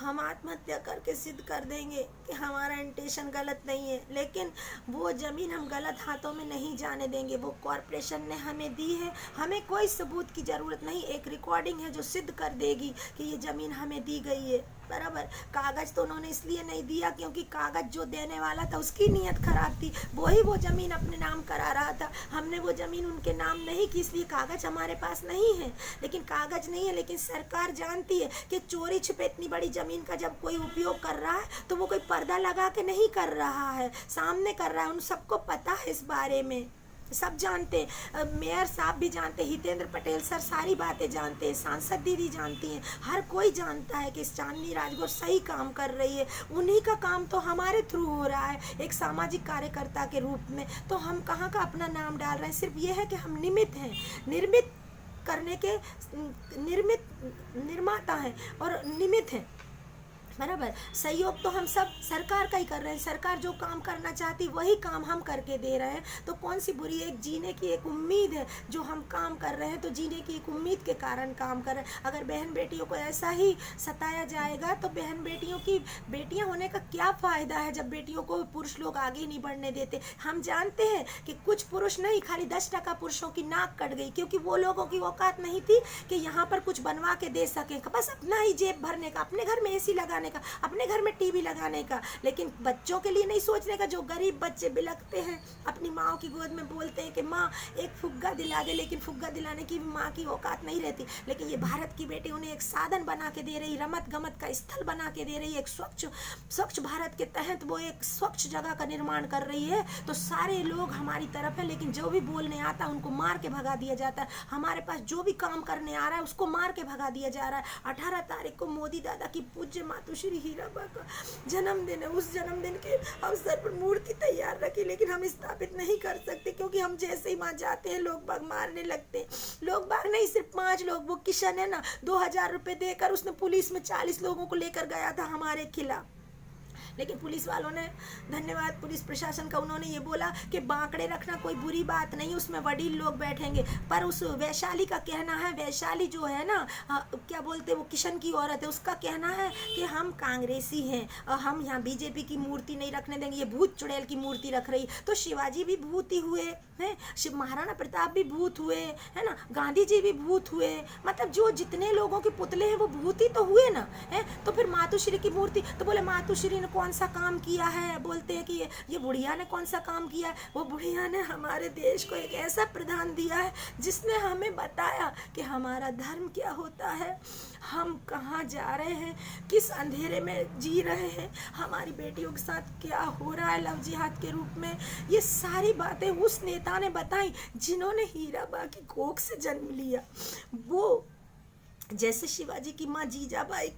हम आत्महत्या करके सिद्ध कर देंगे कि हमारा इंटेंशन गलत नहीं है, लेकिन वो ज़मीन हम गलत हाथों में नहीं जाने देंगे। वो कॉरपोरेशन ने हमें दी है, हमें कोई सबूत की ज़रूरत नहीं, एक रिकॉर्डिंग है जो सिद्ध कर देगी कि ये ज़मीन हमें दी गई है। बराबर, कागज़ तो उन्होंने इसलिए नहीं दिया क्योंकि कागज़ जो देने वाला था उसकी नीयत खराब थी, वही वो ज़मीन अपने नाम करा रहा था। हमने वो ज़मीन उनके नाम नहीं की, इसलिए कागज़ हमारे पास नहीं है। लेकिन कागज़ नहीं है, लेकिन सरकार जानती है कि चोरी छिपे इतनी बड़ी ज़मीन का जब कोई उपयोग कर रहा है तो वो कोई पर्दा लगा के नहीं कर रहा है, सामने कर रहा है। उन सबको पता है इस बारे में, सब जानते हैं, मेयर साहब भी जानते हैं, हितेंद्र पटेल सर सारी बातें जानते हैं, सांसद दीदी जानती हैं, हर कोई जानता है कि चांदनी राजगौर सही काम कर रही है। उन्हीं का काम तो हमारे थ्रू हो रहा है एक सामाजिक कार्यकर्ता के रूप में, तो हम कहाँ का अपना नाम डाल रहे हैं। सिर्फ ये है कि हम निमित्त हैं, निर्मित करने के निर्माता हैं और निमित्त हैं। बराबर, सहयोग तो हम सब सरकार का ही कर रहे हैं। सरकार जो काम करना चाहती वही काम हम करके दे रहे हैं, तो कौन सी बुरी, एक जीने की एक उम्मीद है जो हम काम कर रहे हैं, तो जीने की एक उम्मीद के कारण काम कर रहे हैं। अगर बहन बेटियों को ऐसा ही सताया जाएगा तो बहन बेटियों की बेटियां होने का क्या फ़ायदा है जब बेटियों को पुरुष लोग आगे नहीं बढ़ने देते। हम जानते हैं कि कुछ पुरुष नहीं, खाली 10% पुरुषों की नाक कट गई क्योंकि वो लोगों की औकात नहीं थी कि यहाँ पर कुछ बनवा के दे सकें, बस अपना ही जेब भरने का, अपने घर में एसी लगाने का, अपने घर में टीवी लगाने का, लेकिन बच्चों के लिए नहीं सोचने का। जो गरीब बच्चे बिलखते हैं, अपनी माँ की गोद में बोलते हैं कि माँ एक फुग्गा दिला दे, लेकिन फुग्गा दिलाने की माँ की औकात नहीं रहती। लेकिन ये भारत की बेटी उन्हें एक साधन बना के दे रही, रमत गमत का स्थल बना के दे रही है, एक स्वच्छ भारत के तहत वो एक स्वच्छ जगह का निर्माण कर रही है। तो सारे लोग हमारी तरफ है, लेकिन जो भी बोलने आता है उनको मार के भगा दिया जाता है। हमारे पास जो भी काम करने आ रहा है उसको मार के भगा दिया जा रहा है। 18 तारीख को मोदी दादा की पूज्य मातोश्री हीराबा का जन्मदिन है, उस जन्मदिन के अवसर पर मूर्ति तैयार रखी, लेकिन हम स्थापित नहीं कर सकते क्योंकि हम जैसे ही वहाँ जाते हैं लोग बाग मारने लगते हैं। लोग बाग नहीं, सिर्फ 5 लोग, वो किशन है ना, 2000 रुपये देकर उसने पुलिस में 40 लोगों को लेकर गया था हमारे खिलाफ। लेकिन पुलिस वालों ने, धन्यवाद पुलिस प्रशासन का, उन्होंने ये बोला कि बांकड़े रखना कोई बुरी बात नहीं, उसमें वडील लोग बैठेंगे। पर उस वैशाली का कहना है, वैशाली जो है ना, क्या बोलते, वो किशन की औरत है, उसका कहना है कि हम कांग्रेसी हैं और हम यहाँ बीजेपी की मूर्ति नहीं रखने देंगे, ये भूत चुड़ैल की मूर्ति रख रही। तो शिवाजी भी भूत ही हुए हैं, शिव महाराणा प्रताप भी भूत हुए है ना, गांधी जी भी भूत हुए, मतलब जो जितने लोगों के पुतले हैं वो भूत ही तो हुए ना है। तो फिर मातोश्री की मूर्ति, तो बोले मातोश्री ने कौन सा काम किया है, बोलते हैं कि ये बुढ़िया ने कौन सा काम किया है। वो बुढ़िया ने हमारे देश को एक ऐसा प्रधान दिया है जिसने हमें बताया कि हमारा धर्म क्या होता है, हम कहाँ जा रहे हैं, किस अंधेरे में जी रहे हैं, हमारी बेटियों के साथ क्या हो रहा है लव जिहाद के रूप में। ये सारी बातें उस नेता ने बताई जिन्होंने हीराबा की कोख से जन्म लिया। वो जैसे शिवाजी की माँ जीजाबाई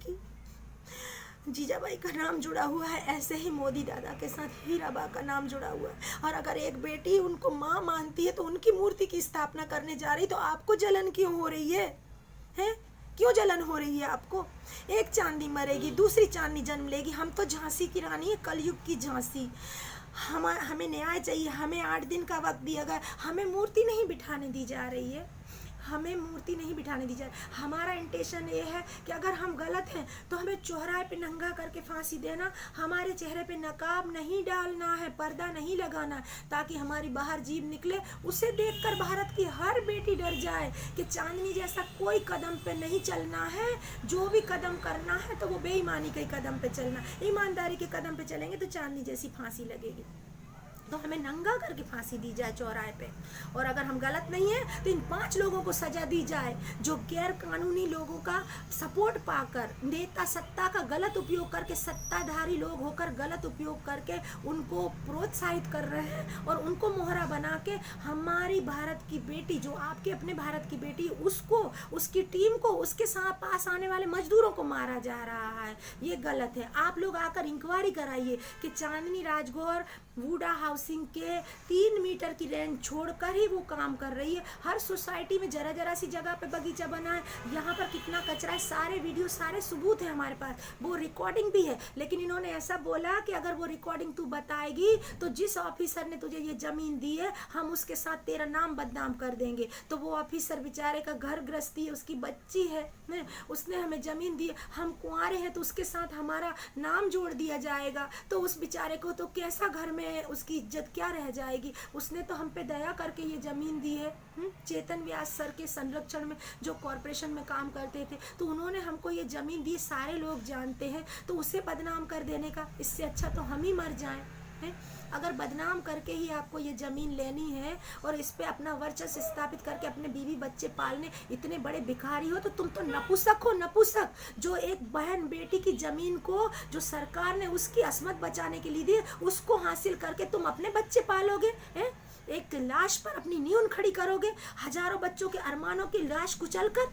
का नाम जुड़ा हुआ है, ऐसे ही मोदी दादा के साथ हीराबा का नाम जुड़ा हुआ है। और अगर एक बेटी उनको माँ मानती है तो उनकी मूर्ति की स्थापना करने जा रही, तो आपको जलन क्यों हो रही है? क्यों जलन हो रही है आपको? एक चांदनी मरेगी, दूसरी चांदनी जन्म लेगी। हम तो झांसी की रानी है, कलयुग की झांसी। हमें न्याय चाहिए, हमें 8 दिन का वक्त दिया गया, हमें मूर्ति नहीं बिठाने दी जा रही है, हमें मूर्ति नहीं बिठाने दी जाए। हमारा इंटेंशन ये है कि अगर हम गलत हैं तो हमें चौराहे पे नंगा करके फांसी देना, हमारे चेहरे पे नकाब नहीं डालना है, पर्दा नहीं लगाना, ताकि हमारी बाहर जीभ निकले, उसे देखकर भारत की हर बेटी डर जाए कि चांदनी जैसा कोई कदम पे नहीं चलना है। जो भी कदम करना है तो वो बेईमानी के कदम पे चलना, ईमानदारी के कदम पे चलेंगे तो चांदनी जैसी फांसी लगेगी। तो हमें नंगा करके फांसी दी जाए चौराहे पे, और अगर हम गलत नहीं हैं तो इन 5 लोगों को सजा दी जाए जो गैर कानूनी लोगों का सपोर्ट पाकर, नेता सत्ता का गलत उपयोग करके, सत्ताधारी लोग होकर गलत उपयोग करके उनको प्रोत्साहित कर रहे हैं और उनको मोहरा बना के हमारी भारत की बेटी, जो आपके अपने भारत की बेटी, उसको, उसकी टीम को, उसके साथ पास आने वाले मजदूरों को मारा जा रहा है। ये गलत है। आप लोग आकर इंक्वायरी कराइए कि चांदनी राजगौर वुडा हाउस क्रॉसिंग के 3 मीटर की रेंज छोड़कर ही वो काम कर रही है। हर सोसाइटी में जरा जरा सी जगह पे बगीचा बना है, यहाँ पर कितना कचरा है, सारे वीडियो सारे सबूत है हमारे पास, वो रिकॉर्डिंग भी है। लेकिन इन्होंने ऐसा बोला कि अगर वो रिकॉर्डिंग तू बताएगी तो जिस ऑफिसर ने तुझे ये जमीन दी है हम उसके साथ तेरा नाम बदनाम कर देंगे। तो वो ऑफिसर बेचारे का घर गृहस्थी है, उसकी बच्ची है, उसने हमें जमीन दी है, हम कुंवारे हैं तो उसके साथ हमारा नाम जोड़ दिया जाएगा, तो उस बेचारे को तो कैसा घर में उसकी इज्जत क्या रह जाएगी। उसने तो हम पे दया करके ये जमीन दी है। चेतन व्यास सर के संरक्षण में जो कॉरपोरेशन में काम करते थे, तो उन्होंने हमको ये जमीन दी, सारे लोग जानते हैं, तो उसे बदनाम कर देने का, इससे अच्छा तो हम ही मर जाएं। अगर बदनाम करके ही आपको ये जमीन लेनी है और इस पे अपना वर्चस्व स्थापित करके अपने बीवी बच्चे पालने, इतने बड़े भिखारी हो, तो तुम तो नपुंसक हो, नपुंसक। जो एक बहन बेटी की जमीन को जो सरकार ने उसकी असमत बचाने के लिए दी, उसको हासिल करके तुम अपने बच्चे पालोगे हैं? एक लाश पर अपनी नींव खड़ी करोगे, हजारों बच्चों के अरमानों की लाश कुचलकर।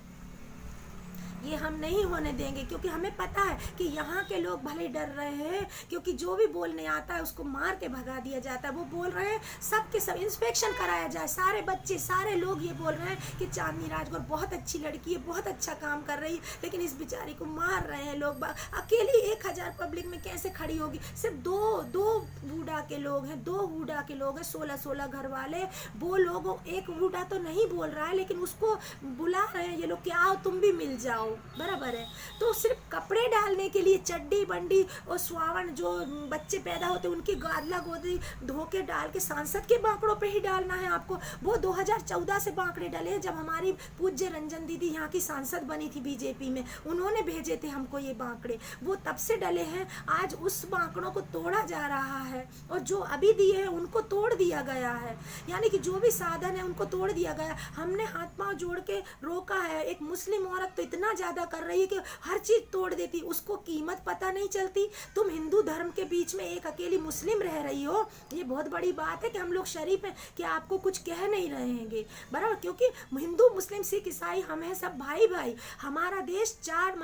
ये हम नहीं होने देंगे, क्योंकि हमें पता है कि यहाँ के लोग भले डर रहे हैं, क्योंकि जो भी बोलने आता है उसको मार के भगा दिया जाता है। वो बोल रहे हैं सबके सब इंस्पेक्शन कराया जाए, सारे बच्चे सारे लोग ये बोल रहे हैं कि चांदनी राजगौर बहुत अच्छी लड़की है, बहुत अच्छा काम कर रही है, लेकिन इस बेचारी को मार रहे हैं लोग। अकेली 1000 पब्लिक में कैसे खड़ी होगी? सिर्फ दो बूढ़ा के लोग हैं, 2 बूढ़ा के लोग हैं, 16 घर वाले। वो लोग, एक बूढ़ा तो नहीं बोल रहा है, लेकिन उसको बुला रहे हैं ये लोग कि आओ तुम भी मिल जाओ, बराबर है। तो सिर्फ कपड़े डालने के लिए चड्डी बंडी और स्वावन जो बच्चे पैदा होते उनकी गादला गोदी धो के डाल के सांसद के बांकड़ों पे ही डालना है आपको। वो 2014 से बांकड़े डले, जब हमारी पूज्य रंजन दीदी यहाँ की सांसद बनी थी बीजेपी में, उन्होंने भेजे थे हमको ये बांकड़े, वो तब से डले हैं। आज उस बांकड़ों को तोड़ा जा रहा है और जो अभी दिए हैं उनको तोड़ दिया गया है, यानी कि जो भी साधन है उनको तोड़ दिया गया। हमने हाथ पांव जोड़ के रोका है। एक मुस्लिम औरत तो इतना ज्यादा कर रही है कि हर चीज तोड़ देती, उसको कीमत पता नहीं चलती। तुम हिंदू धर्म के बीच में एक अकेली मुस्लिम रह रही हो, ये बहुत बड़ी बात है कि हम लोग शरीफ हैं कि आपको कुछ कह नहीं रहेंगे, बराबर। क्योंकि हिंदू मुस्लिम सिख ईसाई हम हैं सब भाई भाई। हमारा देश चार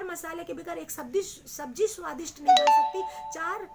मसाले के बगैर एक सब्जी स्वादिष्ट नहीं बन सकती, 4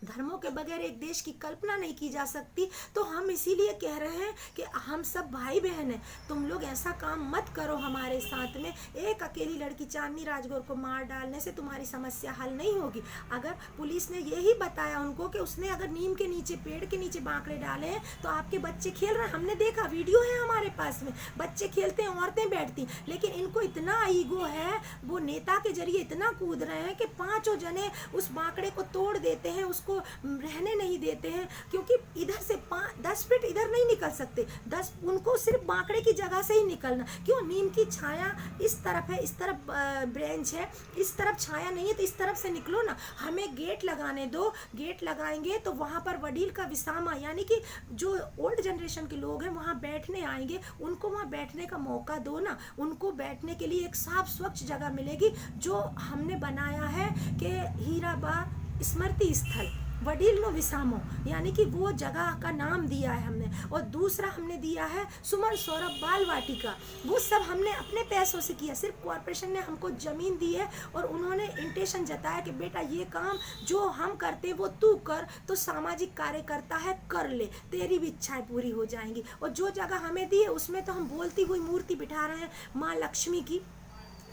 धर्मों के बगैर एक देश की कल्पना नहीं की जा सकती। तो हम इसीलिए कह रहे हैं कि हम सब भाई बहन हैं, तुम लोग ऐसा काम मत करो हमारे साथ में। एक अकेली लड़की चांदनी राजगौर को मार डालने से तुम्हारी समस्या हल नहीं होगी। अगर पुलिस ने यही बताया उनको कि उसने अगर नीम के नीचे, पेड़ के नीचे बांकड़े डाले हैं तो आपके बच्चे खेल रहे हैं, हमने देखा, वीडियो है हमारे पास में, बच्चे खेलते हैं, औरतें बैठती, लेकिन इनको इतना ईगो है, वो नेता के जरिए इतना कूद रहे हैं कि 5 जने उस बांकड़े को तोड़ देते हैं, उसको रहने नहीं देते हैं। क्योंकि इधर से 10 फीट इधर नहीं निकल सकते, 10 उनको सिर्फ बांकड़े की जगह से ही निकलना। क्यों? नीम की छाया इस तरफ है, इस तरफ ब्रांच है, इस तरफ छाया नहीं है, तो इस तरफ से निकलो ना। हमें गेट लगाने दो, गेट लगाएंगे तो वहां पर वडील का विसामा, यानी कि जो ओल्ड जनरेशन के लोग हैं वहां बैठने आएंगे, उनको वहां बैठने का मौका दो ना। उनको बैठने के लिए एक साफ स्वच्छ जगह मिलेगी, जो हमने बनाया है कि हीराबा स्मृति स्थल, वडील नो विसामो, यानी कि वो जगह का नाम दिया है हमने। और दूसरा हमने दिया है सुमन सौरभ बाल वाटिका, वो सब हमने अपने पैसों से किया। सिर्फ कॉर्पोरेशन ने हमको जमीन दी है और उन्होंने इंटेंशन जताया कि बेटा ये काम जो हम करते वो तू कर, तो सामाजिक कार्य करता है कर ले, तेरी भी इच्छाएं पूरी हो जाएंगी। और जो जगह हमें दी है उसमें तो हम बोलती हुई मूर्ति बिठा रहे हैं माँ लक्ष्मी की,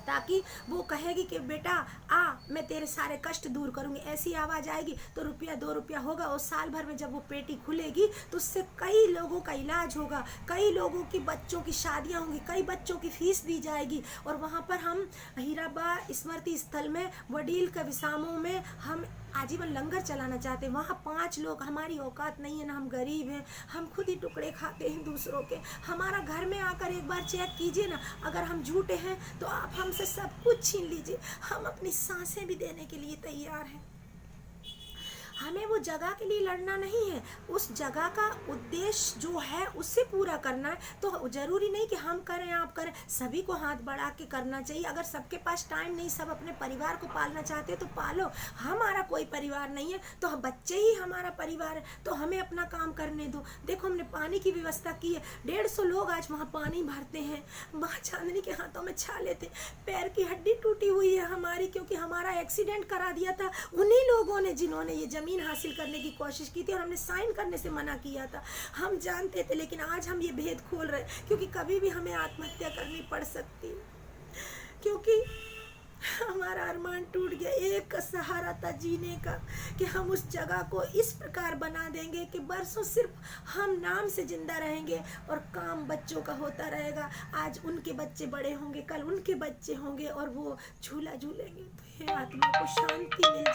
ताकि वो कहेगी कि बेटा आ, मैं तेरे सारे कष्ट दूर करूंगी। ऐसी आवाज़ आएगी तो रुपया 2 रुपया होगा, और साल भर में जब वो पेटी खुलेगी तो उससे कई लोगों का इलाज होगा, कई लोगों की बच्चों की शादियां होंगी, कई बच्चों की फीस दी जाएगी। और वहाँ पर हम हीराबा स्मृति स्थल में वडील का विसामों में हम आजीवन लंगर चलाना चाहते हैं। वहाँ 5 लोग, हमारी औकात नहीं है ना, हम गरीब हैं, हम खुद ही टुकड़े खाते हैं दूसरों के। हमारा घर में आकर एक बार चेक कीजिए ना, अगर हम झूठे हैं तो आप हमसे सब कुछ छीन लीजिए, हम अपनी सांसें भी देने के लिए तैयार हैं। हमें वो जगह के लिए लड़ना नहीं है, उस जगह का उद्देश्य जो है उससे पूरा करना है। तो जरूरी नहीं कि हम करें आप करें, सभी को हाथ बढ़ा के करना चाहिए। अगर सबके पास टाइम नहीं, सब अपने परिवार को पालना चाहते हैं तो पालो। हमारा कोई परिवार नहीं है तो बच्चे ही हमारा परिवार है, तो हमें अपना काम करने दो। देखो हमने पानी की व्यवस्था की है, 150 लोग आज वहाँ पानी भरते हैं। माँ चांदनी के हाथों में छाले थे, पैर की हड्डी टूटी हुई है हमारी, क्योंकि हमारा एक्सीडेंट करा दिया था उन्हीं लोगों ने जिन्होंने ये ज़मीन हासिल करने की कोशिश की थी और हमने साइन करने से मना किया था। हम जानते थे, लेकिन आज हम ये भेद खोल रहे हैं, क्योंकि कभी भी हमें आत्महत्या करनी पड़ सकती है, क्योंकि हमारा अरमान टूट गया। एक सहारा था जीने का कि हम उस जगह को इस प्रकार बना देंगे कि बरसों सिर्फ हम नाम से जिंदा रहेंगे और काम बच्चों का होता रहेगा। आज उनके बच्चे बड़े होंगे, कल उनके बच्चे होंगे और वो झूला झूलेंगे, तो ये आत्मा को शांति मिल